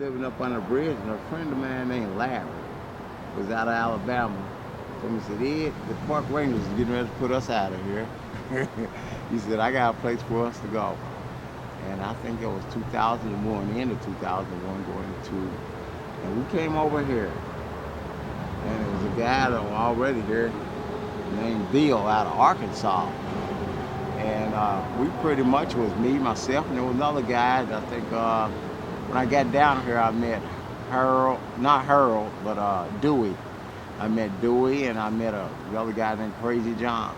living up on a bridge, and a friend of mine named Larry was out of Alabama. Told me, he said, Ed, the park rangers is getting ready to put us out of here. He said, I got a place for us to go. And I think it was 2001, end of 2001, going to, and we came over here. And there was a guy that was already here named Bill out of Arkansas. And we pretty much was me, myself, and there was another guy that I think when I got down here I met not Harold, but Dewey. I met Dewey and I met the other guy named Crazy John.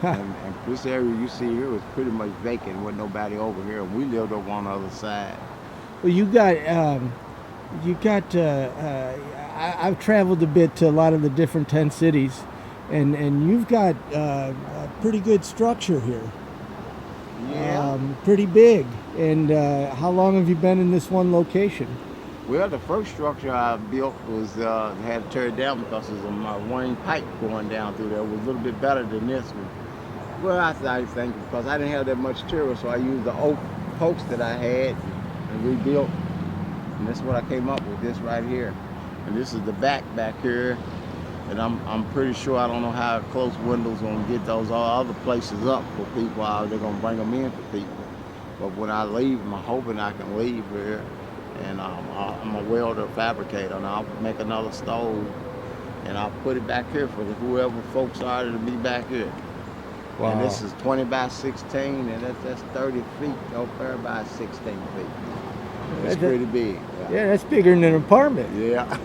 and this area you see here was pretty much vacant, wasn't nobody over here, and we lived over on the other side. Well, I've traveled a bit to a lot of the different tent cities, and you've got a pretty good structure here. Yeah. Pretty big. And how long have you been in this one location? Well, the first structure I built was had to tear it down because there's a wing pipe going down through there. It was a little bit better than this one. Well, I think because I didn't have that much material, so I used the oak posts that I had and rebuilt. And that's what I came up with, this right here. And this is the back here. And I'm pretty sure, I don't know how close windows gonna get those all other places up for people. They're gonna bring them in for people. But when I leave, I'm hoping I can leave here. And I'm a welder fabricator, and I'll make another stove, and I'll put it back here for whoever folks are to be back here. Wow. And this is 20 by 16, and that's 30 feet over by 16 feet. It's pretty big. Yeah, that's bigger than an apartment. Yeah.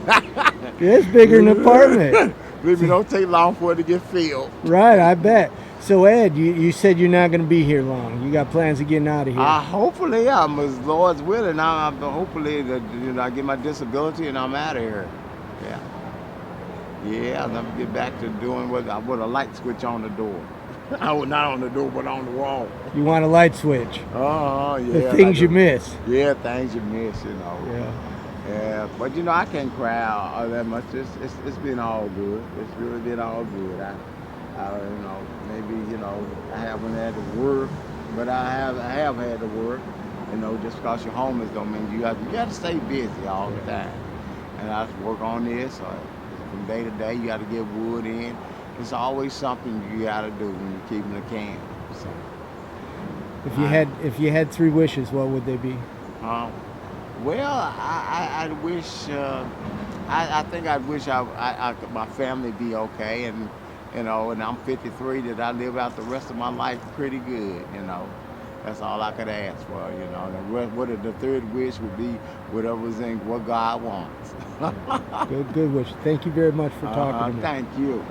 Yeah, it's bigger than an apartment. Maybe don't take long for it to get filled. Right, I bet. So Ed, you said you're not going to be here long. You got plans of getting out of here. Hopefully, as Lord's willing. Hopefully that I get my disability and I'm out of here. Yeah. Yeah, I'll never get back to doing with a light switch on the door. Not on the door, but on the wall. You want a light switch? Oh, yeah. The things you miss. Yeah, things you miss, you know. Yeah. Yeah, but I can't cry all that much. It's been all good. It's really been all good. Maybe I haven't had to work, but I have had to work. Just because you're homeless don't mean you got to stay busy all the time. And I work on this from day to day. You got to get wood in. It's always something you got to do when you're keeping a camp. So, if you had 3 wishes, what would they be? Well, I wish. I think I wish my family be okay, and and I'm 53, that I live out the rest of my life pretty good. That's all I could ask for. And the third wish would be whatever's in what God wants. Good wish. Thank you very much for talking to me. Thank you.